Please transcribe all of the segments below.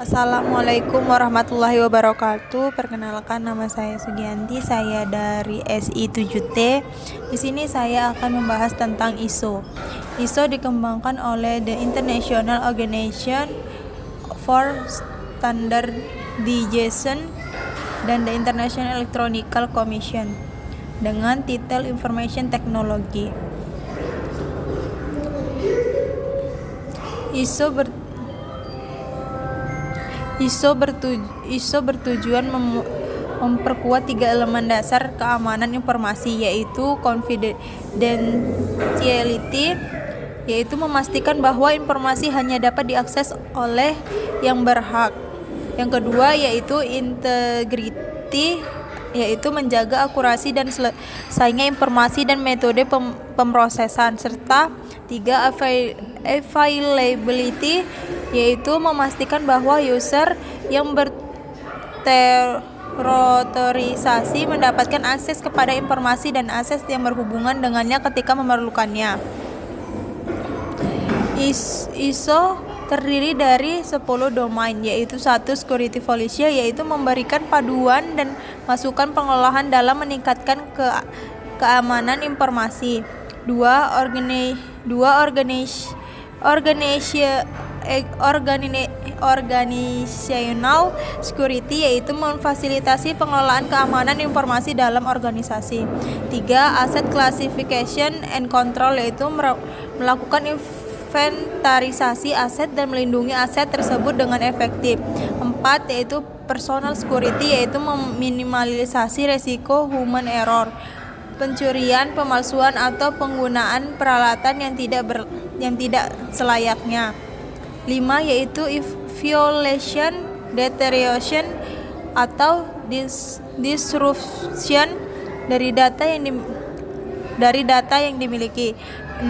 Assalamualaikum warahmatullahi wabarakatuh. Perkenalkan, nama saya Sugianti. Saya dari SI7T. Di sini saya akan membahas tentang ISO. ISO dikembangkan oleh the International Organization for Standardization dan the International Electronical Commission dengan titel Information Technology. ISO bertujuan memperkuat 3 elemen dasar keamanan informasi, yaitu confidentiality, yaitu memastikan bahwa informasi hanya dapat diakses oleh yang berhak. Yang kedua yaitu integrity, yaitu menjaga akurasi dan selesainya informasi dan metode pemrosesan. Serta 3 availability, yaitu memastikan bahwa user yang berterautorisasi mendapatkan akses kepada informasi dan akses yang berhubungan dengannya ketika memerlukannya. ISO terdiri dari 10 domain, yaitu 1. Security policy, yaitu memberikan paduan dan masukan pengelolaan dalam meningkatkan keamanan informasi. 2. Organizational security, yaitu memfasilitasi pengelolaan keamanan informasi dalam organisasi. 3. Asset classification and control, yaitu melakukan inventarisasi aset dan melindungi aset tersebut dengan efektif. 4. Yaitu personal security, yaitu meminimalisasi resiko human error, pencurian, pemalsuan, atau penggunaan peralatan yang tidak selayaknya. 5. Yaitu violation, deterioration, atau disruption dari data yang dimiliki. 6.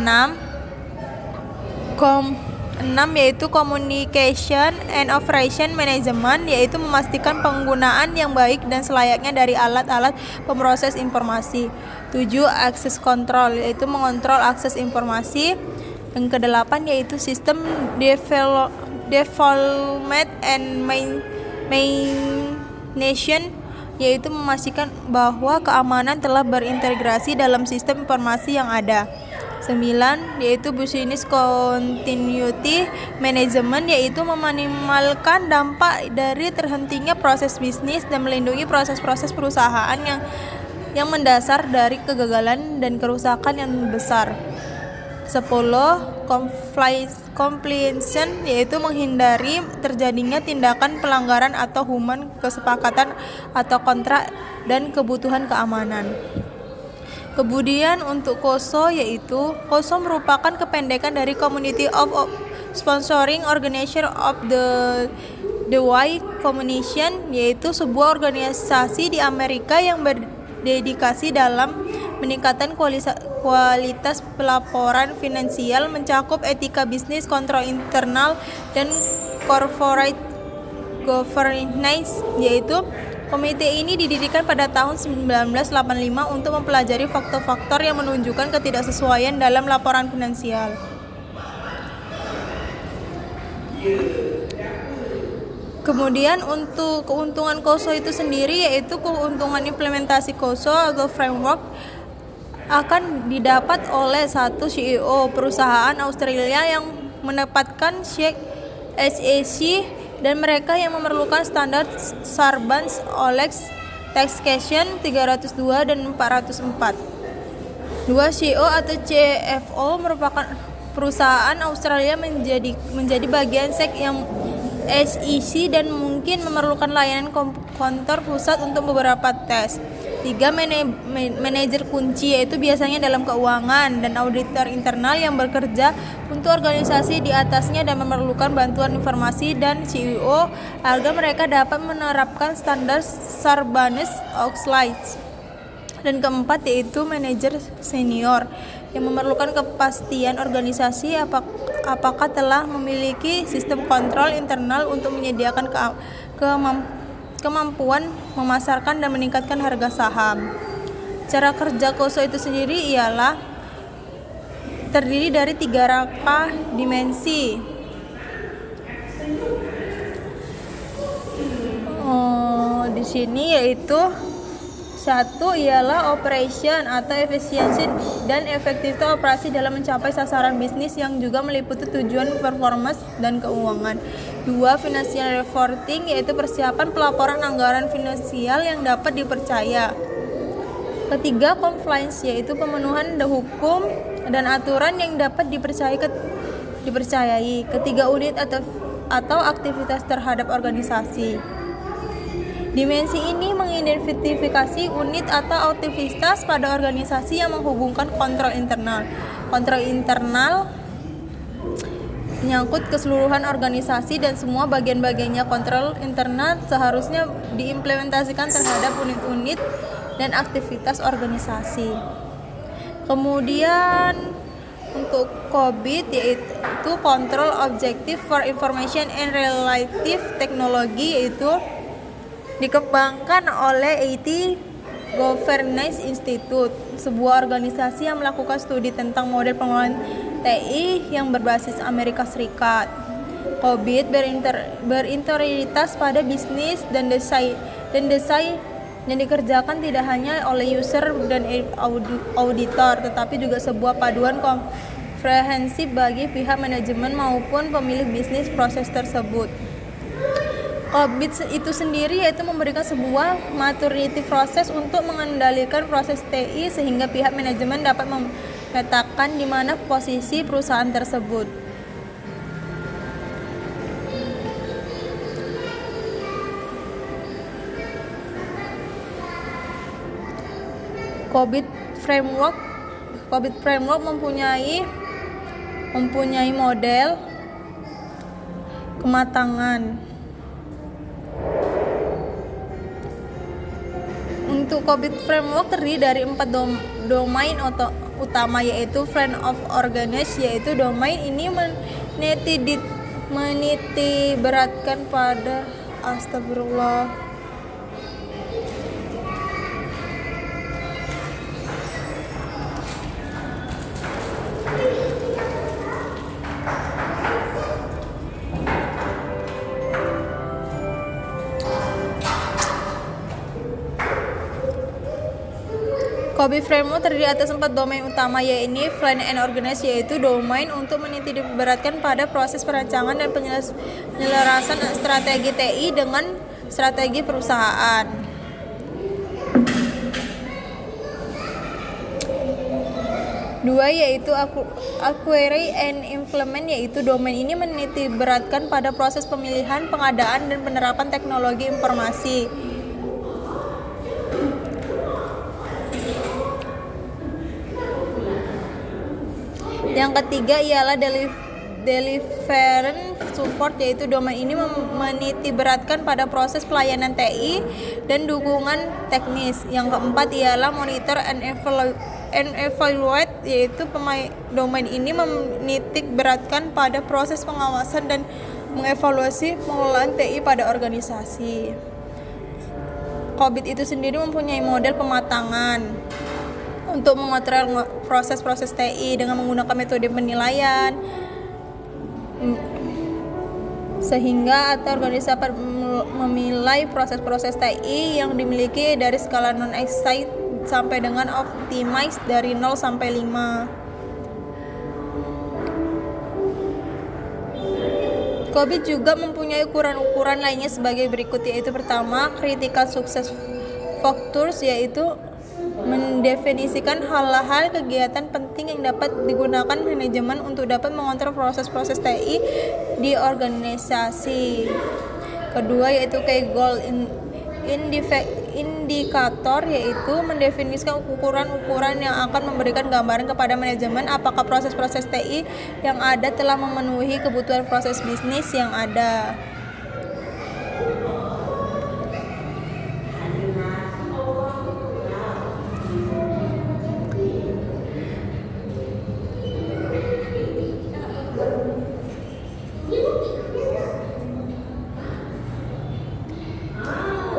Yaitu communication and operation management, yaitu memastikan penggunaan yang baik dan selayaknya dari alat-alat pemroses informasi. 7. Access control, yaitu mengontrol akses informasi. Yang ke-8 yaitu sistem development and maintenance, yaitu memastikan bahwa keamanan telah berintegrasi dalam sistem informasi yang ada. 9. Yaitu business continuity management, yaitu meminimalkan dampak dari terhentinya proses bisnis dan melindungi proses-proses perusahaan yang mendasar dari kegagalan dan kerusakan yang besar. 10. Compliance, yaitu menghindari terjadinya tindakan pelanggaran atau human kesepakatan atau kontrak dan kebutuhan keamanan. Kemudian untuk COSO, yaitu COSO merupakan kependekan dari Community of Sponsoring Organization of the White Commission, yaitu sebuah organisasi di Amerika yang berdedikasi dalam meningkatkan kualitas pelaporan finansial, mencakup etika bisnis, kontrol internal, dan corporate governance, yaitu komite ini didirikan pada tahun 1985 untuk mempelajari faktor-faktor yang menunjukkan ketidaksesuaian dalam laporan finansial. Kemudian untuk keuntungan COSO itu sendiri, yaitu keuntungan implementasi COSO atau framework akan didapat oleh satu CEO perusahaan Australia yang mendapatkan SEC, dan mereka yang memerlukan standar Sarbanes-Oxley Taxation 302 dan 404. 2. CEO atau CFO merupakan perusahaan Australia menjadi bagian SEC yang SEC dan mungkin memerlukan layanan kantor pusat untuk beberapa tes. 3. Manajer kunci, yaitu biasanya dalam keuangan dan auditor internal yang bekerja untuk organisasi di atasnya dan memerlukan bantuan informasi dan CEO agar mereka dapat menerapkan standar Sarbanes-Oxley. Dan keempat yaitu manajer senior yang memerlukan kepastian organisasi apakah telah memiliki sistem kontrol internal untuk menyediakan kemampuan memasarkan dan meningkatkan harga saham. Cara kerja COSO itu sendiri ialah terdiri dari 3 rangka dimensi. sini yaitu satu ialah operation atau efisiensi dan efektivitas operasi dalam mencapai sasaran bisnis yang juga meliputi tujuan performance dan keuangan. Dua, financial reporting yaitu persiapan pelaporan anggaran finansial yang dapat dipercaya. Ketiga, compliance yaitu pemenuhan hukum dan aturan yang dapat dipercayai. Ketiga, unit atau aktivitas terhadap organisasi. Dimensi ini mengidentifikasi unit atau aktivitas pada organisasi yang menghubungkan kontrol internal. Kontrol internal menyangkut keseluruhan organisasi dan semua bagian-bagiannya. Kontrol internal seharusnya diimplementasikan terhadap unit-unit dan aktivitas organisasi. Kemudian untuk COBIT yaitu Control Objective for Information and Relative Technology, yaitu dikembangkan oleh IT Governance Institute, sebuah organisasi yang melakukan studi tentang model pengelolaan TI yang berbasis Amerika Serikat. COBIT berintegritas pada bisnis dan desain yang dikerjakan tidak hanya oleh user dan auditor, tetapi juga sebuah paduan komprehensif bagi pihak manajemen maupun pemilik bisnis proses tersebut. COBIT itu sendiri yaitu memberikan sebuah maturity proses untuk mengendalikan proses TI sehingga pihak manajemen dapat memetakan di mana posisi perusahaan tersebut. COBIT framework mempunyai model kematangan. Untuk COBIT framework terdiri dari 4 domain utama, yaitu friend of organization, yaitu domain ini meniti beratkan pada COBIT framework terdiri atas 4 domain utama, yaitu plan and organize, yaitu domain untuk menitik beratkan pada proses perancangan dan penyelarasan strategi TI dengan strategi perusahaan. Dua, yaitu acquire and implement, yaitu domain ini menitik beratkan pada proses pemilihan, pengadaan, dan penerapan teknologi informasi. Yang ketiga ialah delivery support, yaitu domain ini menitik beratkan pada proses pelayanan TI dan dukungan teknis. Yang keempat ialah monitor and evaluate, yaitu domain ini menitik beratkan pada proses pengawasan dan mengevaluasi pengelolaan TI pada organisasi. COBIT itu sendiri mempunyai model pematangan untuk mengontrol proses-proses TI dengan menggunakan metode penilaian, sehingga atau organisasi dapat memilai proses-proses TI yang dimiliki dari skala non-excite sampai dengan optimize dari 0 sampai 5. COBIT juga mempunyai ukuran-ukuran lainnya sebagai berikut, yaitu pertama, critical success factors, yaitu mendefinisikan hal-hal kegiatan penting yang dapat digunakan manajemen untuk dapat mengontrol proses-proses TI di organisasi. Kedua, yaitu key goal indikator, yaitu mendefinisikan ukuran-ukuran yang akan memberikan gambaran kepada manajemen apakah proses-proses TI yang ada telah memenuhi kebutuhan proses bisnis yang ada.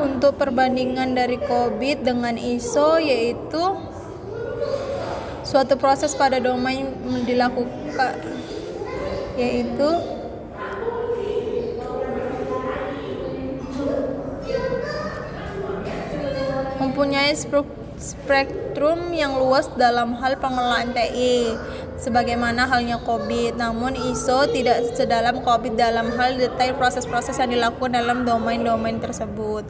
Untuk perbandingan dari COBIT dengan ISO, yaitu suatu proses pada domain dilakukan, yaitu mempunyai spektrum yang luas dalam hal pengelolaan TI, sebagaimana halnya COVID. Namun ISO tidak sedalam COVID dalam hal detail proses-proses yang dilakukan dalam domain-domain tersebut.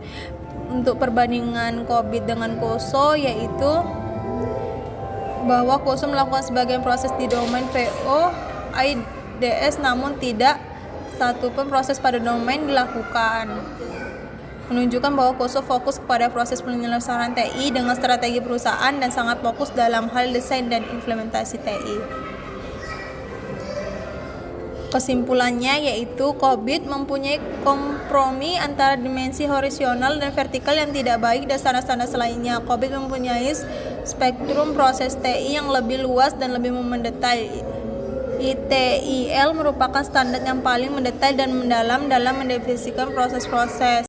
Untuk perbandingan COVID dengan KOSO yaitu bahwa KOSO melakukan sebagian proses di domain VO AIDS, namun tidak satupun proses pada domain dilakukan, menunjukkan bahwa KOSO fokus kepada proses penyelesaian TI dengan strategi perusahaan dan sangat fokus dalam hal desain dan implementasi TI. Kesimpulannya yaitu COVID mempunyai kompromi antara dimensi horizontal dan vertikal yang tidak baik dan standar-standar lainnya. COVID mempunyai spektrum proses TI yang lebih luas dan lebih mendetail. ITIL merupakan standar yang paling mendetail dan mendalam dalam mendefinisikan proses-proses